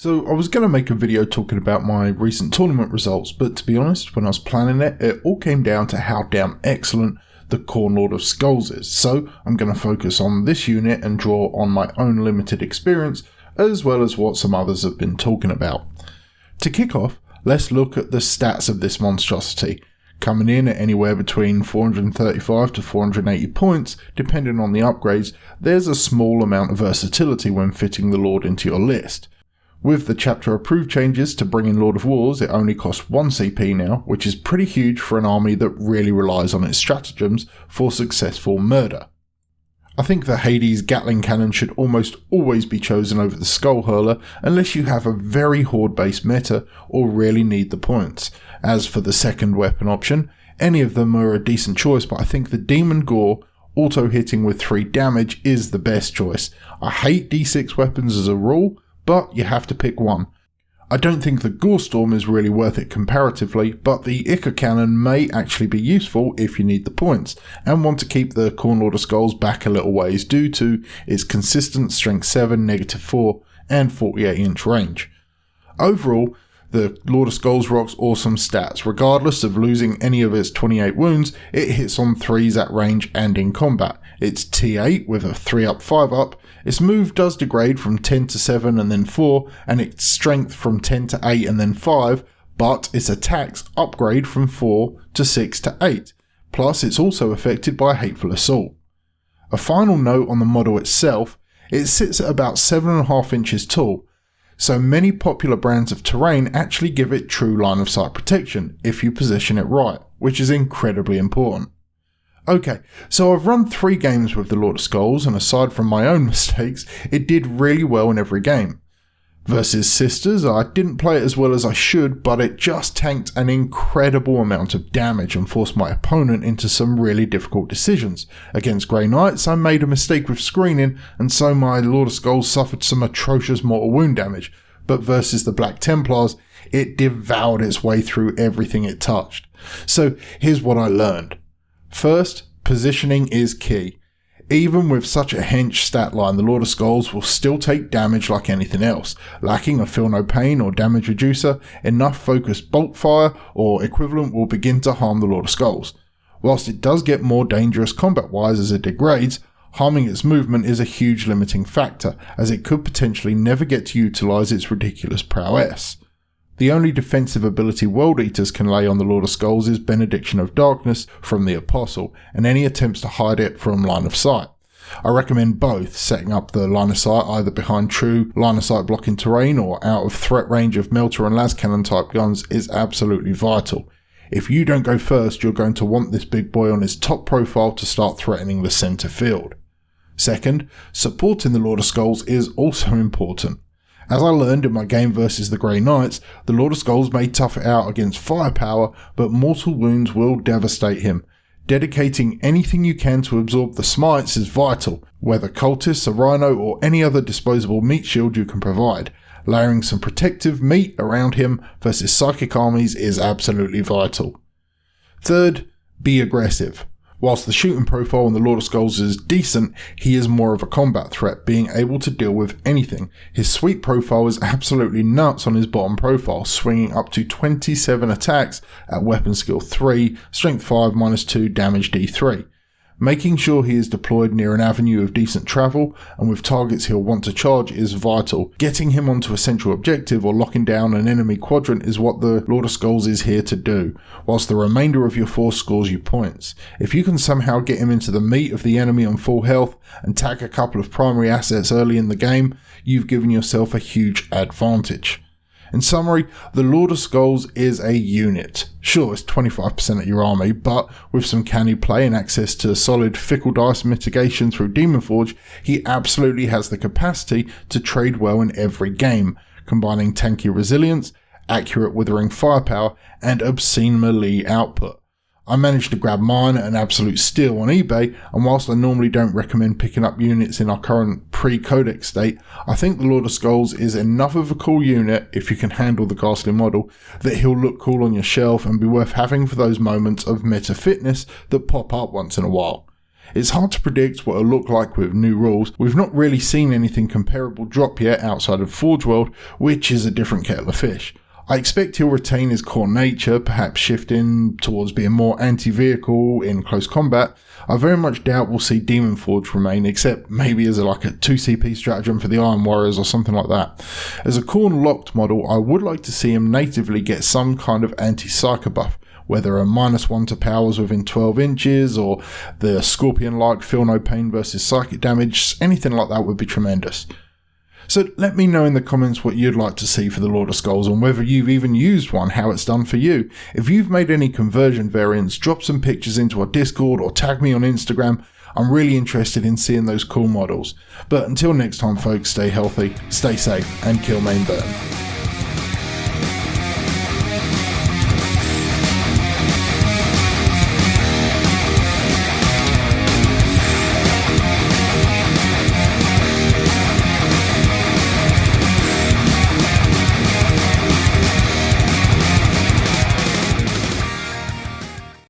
So I was going to make a video talking about my recent tournament results, but to be honest, when I was planning it, it all came down to how damn excellent the Khorne Lord of Skulls is. So I'm going to focus on this unit and draw on my own limited experience, as well as what some others have been talking about. To kick off, let's look at the stats of this monstrosity. Coming in at anywhere between 435 to 480 points, depending on the upgrades, there's a small amount of versatility when fitting the Lord into your list. With the chapter approved changes to bring in Lord of Wars, it only costs 1 CP now, which is pretty huge for an army that really relies on its stratagems for successful murder. I think the Hades Gatling Cannon should almost always be chosen over the Skull Hurler unless you have a very horde based meta or really need the points. As for the second weapon option, any of them are a decent choice, but I think the Demon Gore auto hitting with 3 damage is the best choice. I hate D6 weapons as a rule, but you have to pick one. I don't think the Gore Storm is really worth it comparatively, but the Ica Cannon may actually be useful if you need the points, and want to keep the Khorne Lord of Skulls back a little ways due to its consistent strength 7, -4, and 48-inch range. Overall, the Lord of Skulls rocks awesome stats. Regardless of losing any of its 28 wounds, it hits on 3s at range and in combat. It's T8 with a 3-up, 5-up. Its move does degrade from 10 to 7 and then 4, and its strength from 10 to 8 and then 5, but its attacks upgrade from 4 to 6 to 8. Plus, it's also affected by Hateful Assault. A final note on the model itself, it sits at about 7.5 inches tall, so many popular brands of terrain actually give it true line of sight protection if you position it right, which is incredibly important. Okay, so I've run 3 games with the Lord of Skulls, and aside from my own mistakes, it did really well in every game. Versus Sisters, I didn't play it as well as I should, but it just tanked an incredible amount of damage and forced my opponent into some really difficult decisions. Against Grey Knights, I made a mistake with screening, and so my Lord of Skulls suffered some atrocious mortal wound damage, but versus the Black Templars, it devoured its way through everything it touched. So here's what I learned. First, positioning is key. Even with such a hench stat line, the Lord of Skulls will still take damage like anything else. Lacking a Feel No Pain or damage reducer, enough focused bolt fire or equivalent will begin to harm the Lord of Skulls. Whilst it does get more dangerous combat-wise as it degrades, harming its movement is a huge limiting factor, as it could potentially never get to utilise its ridiculous prowess. The only defensive ability World Eaters can lay on the Lord of Skulls is Benediction of Darkness from the Apostle, and any attempts to hide it from line of sight. I recommend both, setting up the line of sight either behind true line of sight blocking terrain or out of threat range of Melter and Las Cannon type guns is absolutely vital. If you don't go first, you're going to want this big boy on his top profile to start threatening the centre field. Second, supporting the Lord of Skulls is also important. As I learned in my game versus the Grey Knights, the Lord of Skulls may tough it out against firepower, but mortal wounds will devastate him. Dedicating anything you can to absorb the smites is vital, whether cultists, a rhino, or any other disposable meat shield you can provide. Layering some protective meat around him versus psychic armies is absolutely vital. Third, be aggressive. Whilst the shooting profile on the Lord of Skulls is decent, he is more of a combat threat, being able to deal with anything. His sweep profile is absolutely nuts on his bottom profile, swinging up to 27 attacks at weapon skill 3, strength 5, -2, damage D3. Making sure he is deployed near an avenue of decent travel and with targets he'll want to charge is vital. Getting him onto a central objective or locking down an enemy quadrant is what the Lord of Skulls is here to do, whilst the remainder of your force scores you points. If you can somehow get him into the meat of the enemy on full health and tag a couple of primary assets early in the game, you've given yourself a huge advantage. In summary, the Lord of Skulls is a unit. Sure, it's 25% of your army, but with some canny play and access to solid fickle dice mitigation through Demon Forge, he absolutely has the capacity to trade well in every game, combining tanky resilience, accurate withering firepower, and obscene melee output. I managed to grab mine at an absolute steal on eBay, and whilst I normally don't recommend picking up units in our current pre-codex state, I think the Lord of Skulls is enough of a cool unit, if you can handle the ghastly model, that he'll look cool on your shelf and be worth having for those moments of meta fitness that pop up once in a while. It's hard to predict what it'll look like with new rules. We've not really seen anything comparable drop yet outside of Forge World, which is a different kettle of fish. I expect he'll retain his core nature, perhaps shifting towards being more anti-vehicle in close combat. I very much doubt we'll see Demon Forge remain, except maybe as like a 2CP stratagem for the Iron Warriors or something like that. As a Khorne locked model, I would like to see him natively get some kind of anti-psyker buff, whether a -1 to powers within 12 inches, or the Scorpion-like Feel No Pain versus Psychic damage. Anything like that would be tremendous. So let me know in the comments what you'd like to see for the Lord of Skulls, and whether you've even used one, how it's done for you. If you've made any conversion variants, drop some pictures into our Discord or tag me on Instagram. I'm really interested in seeing those cool models. But until next time folks, stay healthy, stay safe, and kill main burn.